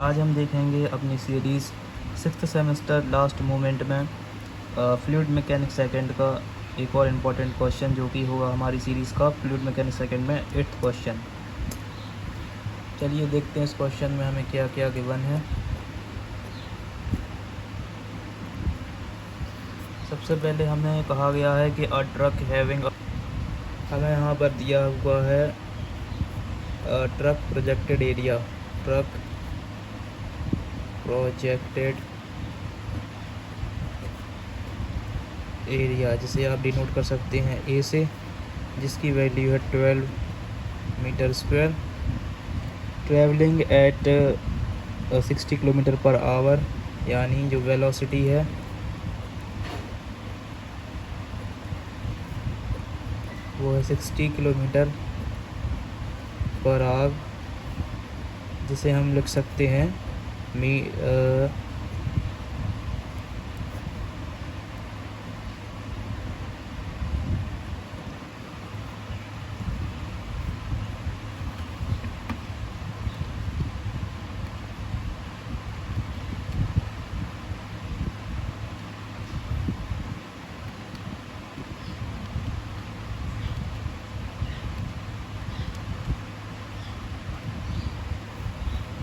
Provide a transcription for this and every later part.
आज हम देखेंगे अपनी series sixth semester last moment में फ्लूइड मैकेनिक्स सेकंड का एक और इम्पोर्टेंट क्वेश्चन जो कि होगा हमारी सीरीज़ का फ्लूइड मैकेनिक्स सेकंड में 8th क्वेश्चन। चलिए देखते हैं इस क्वेश्चन में हमें क्या क्या गिवन है। सबसे पहले हमें कहा गया है कि अ ट्रक हैविंग, हमें यहाँ पर दिया हुआ है truck projected area, truck projected area जिसे आप डिनोट कर सकते हैं ए से, जिसकी वैल्यू है 12 metre square, travelling at 60 kilometre per hour, यानी जो वेलोसिटी है वो है 60 किलोमीटर पर आवर, जिसे हम लिख सकते हैं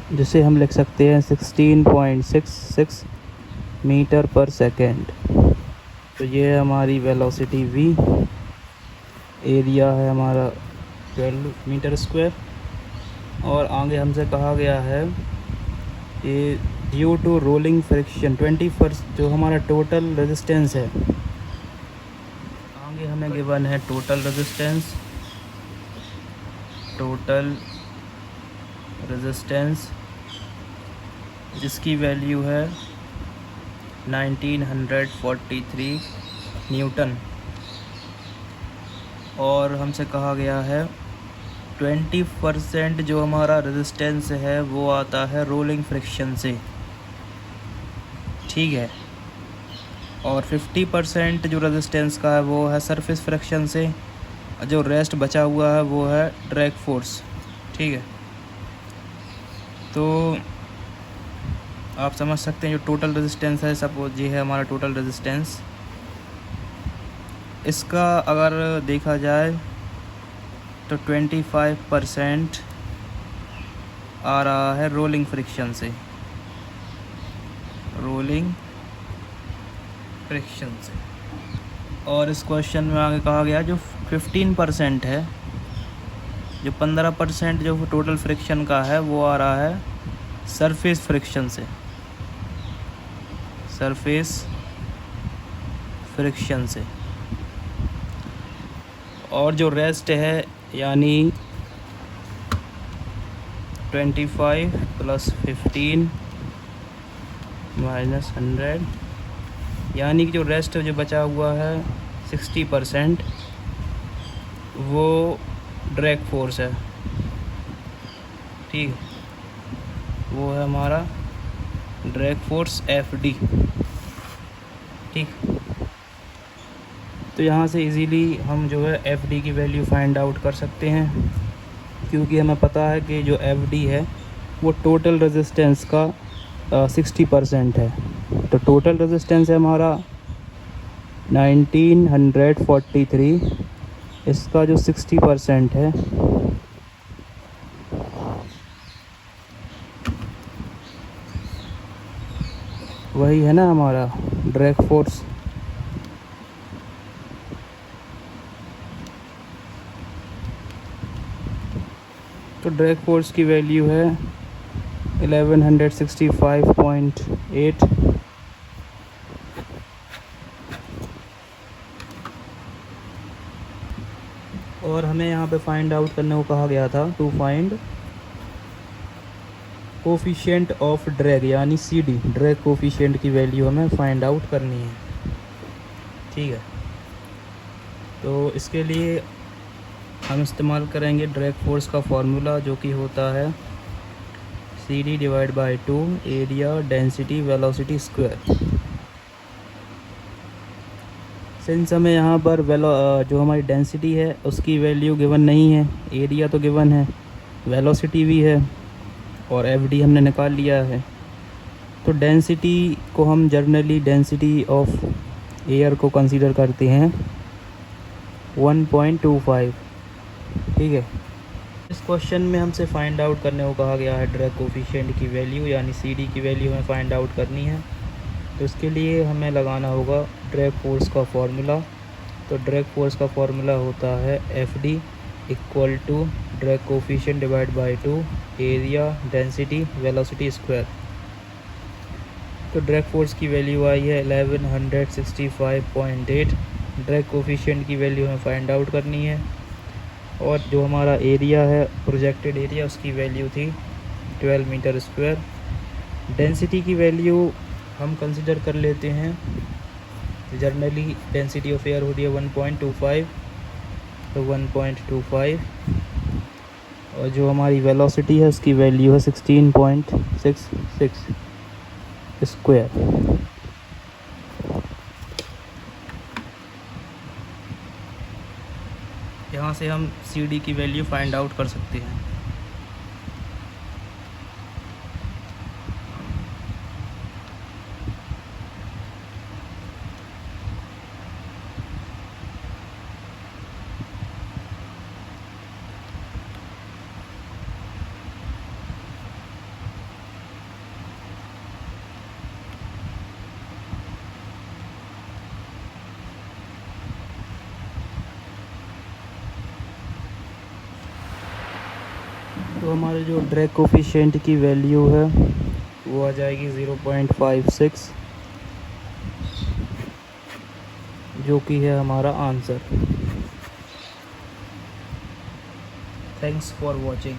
जिसे हम लिख सकते हैं 16.66 मीटर पर सेकेंड। तो ये है हमारी वेलोसिटी v, एरिया है हमारा 12 मीटर स्क्वायर, और आगे हमसे कहा गया है कि ड्यू टू रोलिंग फ्रिक्शन 21 जो हमारा टोटल रेजिस्टेंस है, आगे हमें गिवन है टोटल रेजिस्टेंस जिसकी वैल्यू है 1943 न्यूटन, और हमसे कहा गया है 20% जो हमारा रेजिस्टेंस है वो आता है रोलिंग फ्रिक्शन से, ठीक है, और 50% जो रेजिस्टेंस का है वो है सरफेस फ्रिक्शन से, जो रेस्ट बचा हुआ है वो है ड्रैग फोर्स, ठीक है। तो आप समझ सकते हैं जो टोटल रेजिस्टेंस है, सपोज ये है हमारा टोटल रेजिस्टेंस, इसका अगर देखा जाए तो 25% आ रहा है रोलिंग फ्रिक्शन से, और इस क्वेश्चन में आगे कहा गया जो 15% है, जो 15% जो टोटल फ्रिक्शन का है वो आ रहा है सरफेस फ्रिक्शन से, और जो रेस्ट है यानी 25 + 15 - 100, यानी कि जो रेस्ट जो बचा हुआ है 60% वो ड्रैग फोर्स है, ठीक, वो है हमारा ड्रैग फोर्स FD, ठीक। तो यहाँ से इजीली हम जो है FD की वैल्यू फाइंड आउट कर सकते हैं, क्योंकि हमें पता है कि जो FD है वो टोटल रेजिस्टेंस का 60% है। तो टोटल रेजिस्टेंस है हमारा 1943, इसका जो 60% है वही है ना हमारा ड्रैग फोर्स। तो ड्रैग फोर्स की वैल्यू है 1165.8, और हमें यहाँ पे फाइंड आउट करने को कहा गया था to find coefficient of drag, यानी CD, ड्रैग कोफिशिएंट की वैल्यू हमें फाइंड आउट करनी है, ठीक है। तो इसके लिए हम इस्तेमाल करेंगे ड्रैग फोर्स का फॉर्मूला, जो कि होता है CD/2 area density velocity square. Since हमें यहाँ पर जो हमारी डेंसिटी है उसकी वैल्यू गिवन नहीं है, एरिया तो गिवन है, वेलोसिटी भी है, और FD हमने निकाल लिया है। तो डेंसिटी को हम जनरली डेंसिटी ऑफ एयर को कंसीडर करते हैं 1.25, ठीक है। इस क्वेश्चन में हमसे फाइंड आउट करने को कहा गया है ड्रैग कोफिशिएंट की वैल्यू, यानी CD की वैल्यू हमें फाइंड आउट करनी है। तो इसके लिए हमें लगाना होगा ड्रैग फोर्स का फॉर्मूला। तो ड्रैग फोर्स का फॉर्मूला होता है FD equal to drag coefficient divide by 2 area density velocity square. तो ड्रैग फोर्स की वैल्यू आई है 1165.8। ड्रैग कोफिशिएंट की वैल्यू हमें फाइंड आउट करनी है, और जो हमारा एरिया है प्रोजेक्टेड एरिया उसकी वैल्यू थी 12 मीटर स्क्वायर। डेंसिटी की वैल्यू हम कंसिडर कर लेते हैं, जनरली डेंसिटी ऑफ एयर होती है 1.25, तो 1.25, और जो हमारी वेलोसिटी है उसकी वैल्यू है 16.66 स्क्वायर। यहाँ से हम CD की वैल्यू फाइंड आउट कर सकते हैं। तो हमारे जो ड्रैग कोफिशिएंट की वैल्यू है वो आ जाएगी 0.56, जो कि है हमारा आंसर। Thanks for watching.